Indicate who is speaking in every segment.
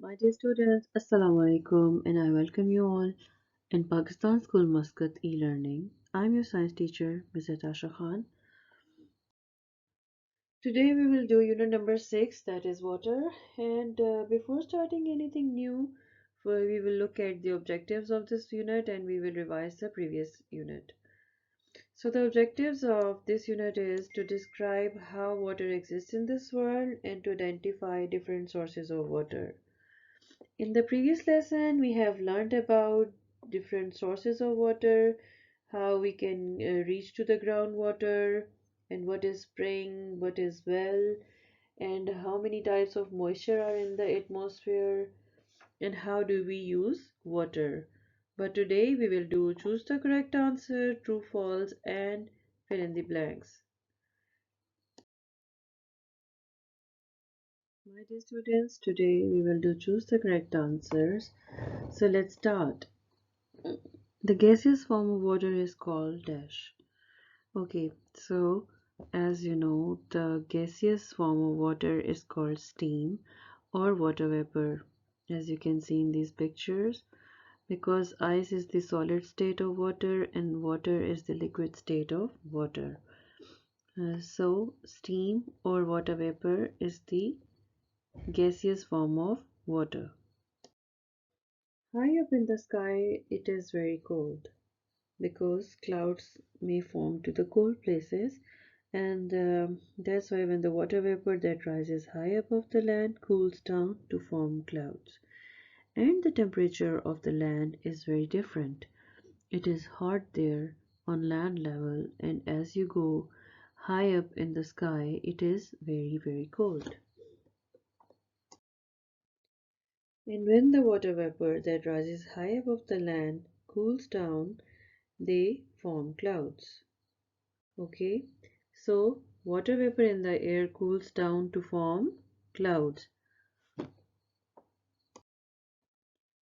Speaker 1: My dear students, Assalamu alaikum and I welcome you all in Pakistan School Muscat e-learning. I'm your science teacher, Ms. Tasha Khan. Today we will do unit number 6, that is water. And before starting anything new, we will look at the objectives of this unit and we will revise the previous unit. So the objectives of this unit is to describe how water exists in this world and to identify different sources of water. In the previous lesson, we have learned about different sources of water, how we can reach to the groundwater, and what is spring, what is well, and how many types of moisture are in the atmosphere, and how do we use water. But today we will do choose the correct answer, true, false, and fill in the blanks. My dear students, today we will do choose the correct answers. So let's start. The gaseous form of water is called dash. Okay, so as you know, the gaseous form of water is called steam or water vapor, as you can see in these pictures, because ice is the solid state of water and water is the liquid state of water. So steam or water vapor is the gaseous form of water. High up in the sky, it is very cold, because clouds may form to the cold places, and that's why when the water vapor that rises high above the land cools down to form clouds. And the temperature of the land is very different. It is hot there on land level, and as you go high up in the sky, it is very cold. And when the water vapor that rises high above the land cools down, they form clouds. Okay, so water vapor in the air cools down to form clouds.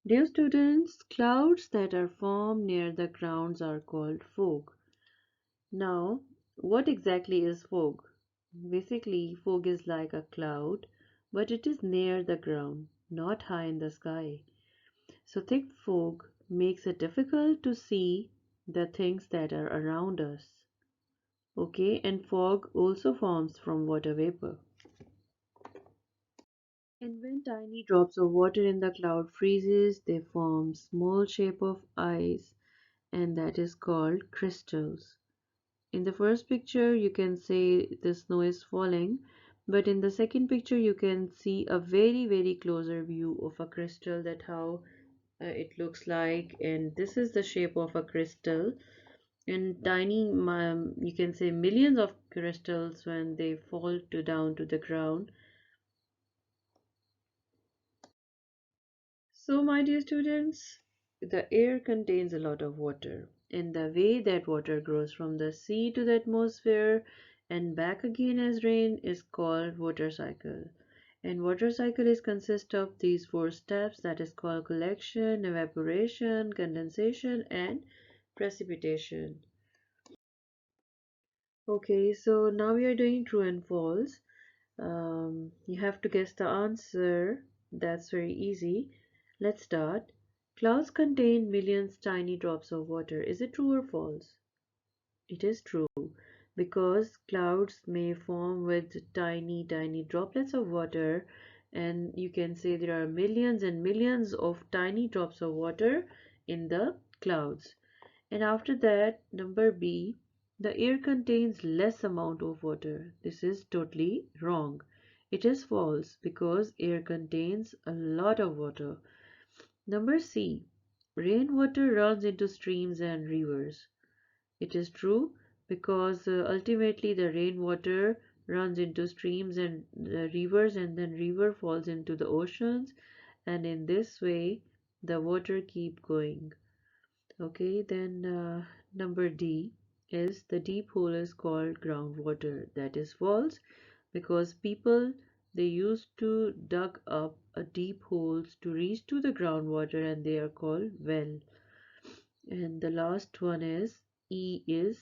Speaker 1: Dear students, clouds that are formed near the grounds are called fog. Now, what exactly is fog? Basically, fog is like a cloud, but it is near the ground, not high in the sky. So thick fog makes it difficult to see the things that are around us. Okay, and fog also forms from water vapor. And when tiny drops of water in the cloud freezes, they form small shape of ice, and that is called crystals. In the first picture, you can say the snow is falling, but in the second picture, you can see a very closer view of a crystal, that how it looks like, and this is the shape of a crystal. And tiny, you can say millions of crystals when they fall down to the ground. So, my dear students, the air contains a lot of water, and the way that water grows from the sea to the atmosphere and back again as rain is called water cycle. And water cycle is consist of these four steps, that is called collection, evaporation, condensation, and precipitation. Okay, so now we are doing true and false. You have to guess the answer. That's very easy. Let's start. Clouds contain millions tiny drops of water. Is it true or false? It is true, because clouds may form with tiny droplets of water, and you can say there are millions and millions of tiny drops of water in the clouds. And after that, number B, the air contains less amount of water. This is totally wrong. It is false, because air contains a lot of water. Number C, rainwater runs into streams and rivers. It is true, because ultimately the rainwater runs into streams and rivers, and then river falls into the oceans, and in this way the water keep going. Okay, then number D is the deep hole is called groundwater. That is false, because people they used to dug up a deep holes to reach to the groundwater, and they are called well. And the last one is E is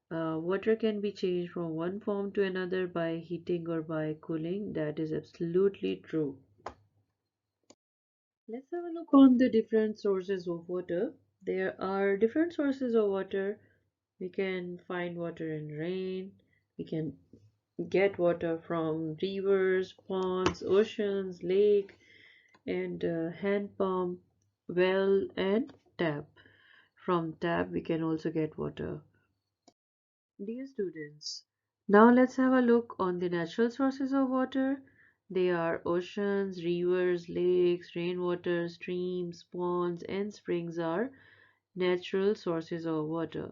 Speaker 1: water can be changed from one form to another by heating or by cooling. That is absolutely true. Let's have a look on the different sources of water. There are different sources of water. We can find water in rain. We can get water from rivers, ponds, oceans, lake, and hand pump, well, and tap. From tap, we can also get water. Dear students, now let's have a look on the natural sources of water. They are oceans, rivers, lakes, rainwater, streams, ponds, and springs are natural sources of water.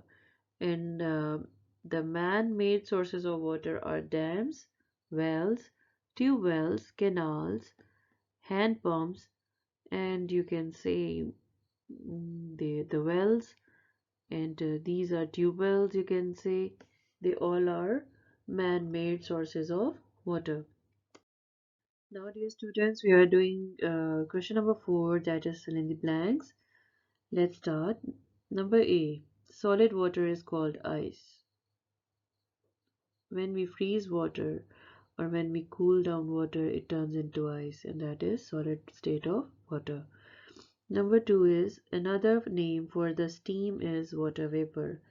Speaker 1: And the man-made sources of water are dams, wells, tube wells, canals, hand pumps, and you can say the wells, and these are tube wells, you can say. They all are man-made sources of water. Now, dear students, we are doing question number 4, that is fill in the blanks. Let's start. Number A. Solid water is called ice. When we freeze water or when we cool down water, it turns into ice, and that is solid state of water. Number 2 is another name for the steam is water vapor.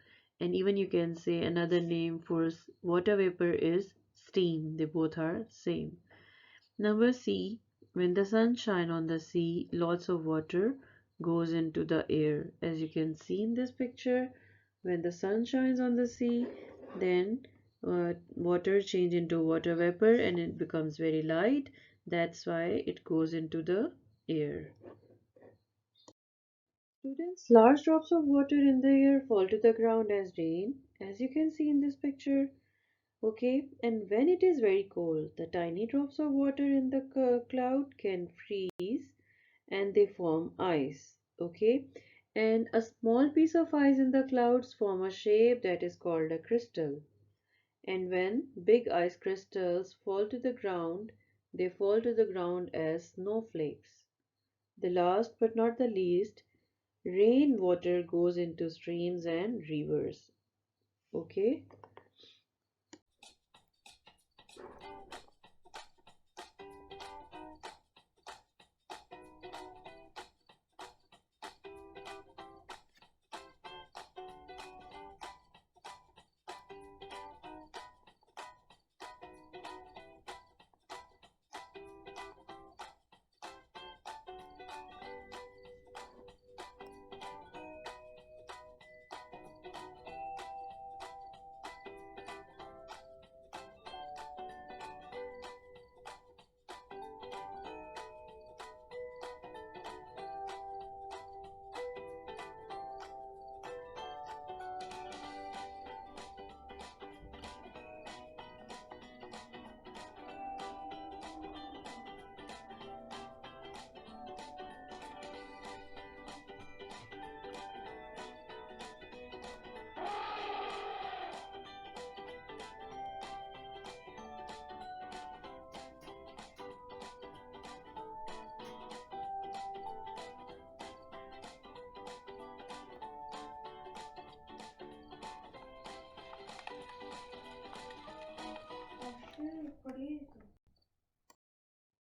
Speaker 1: And even you can say another name for water vapor is steam. They both are same. Number C, when the sun shines on the sea, lots of water goes into the air. As you can see in this picture, when the sun shines on the sea, then water change into water vapor and it becomes very light. That's why it goes into the air. Students, large drops of water in the air fall to the ground as rain, as you can see in this picture. Okay, and when it is very cold, the tiny drops of water in the cloud can freeze and they form ice. Okay, and a small piece of ice in the clouds form a shape that is called a crystal. And when big ice crystals fall to the ground, they fall to the ground as snowflakes. The last but not the least, rainwater goes into streams and rivers. Okay.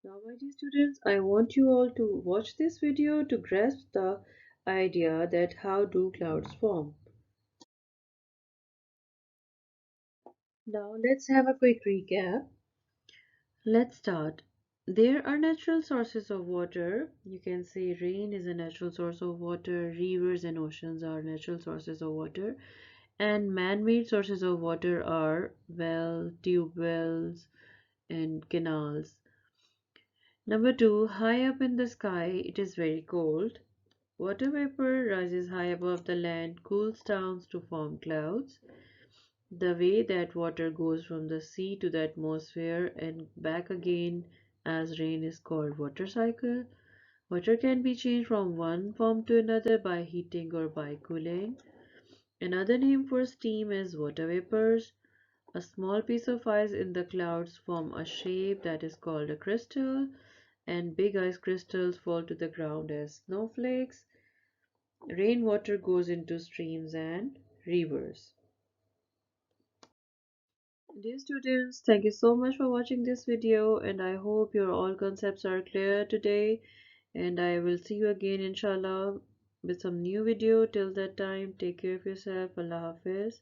Speaker 1: Now, my dear students, I want you all to watch this video to grasp the idea that how do clouds form. Now, let's have a quick recap. Let's start. There are natural sources of water. You can say rain is a natural source of water, rivers and oceans are natural sources of water, and man-made sources of water are well, tube wells, and canals. Number 2, high up in the sky, it is very cold. Water vapor rises high above the land, cools down to form clouds. The way that water goes from the sea to the atmosphere and back again as rain is called water cycle. Water can be changed from one form to another by heating or by cooling. Another name for steam is water vapors. A small piece of ice in the clouds form a shape that is called a crystal, and big ice crystals fall to the ground as snowflakes. Rainwater goes into streams and rivers. Dear students, thank you so much for watching this video, and I hope your all concepts are clear today. And I will see you again, inshallah, with some new video. Till that time, take care of yourself. Allah Hafiz.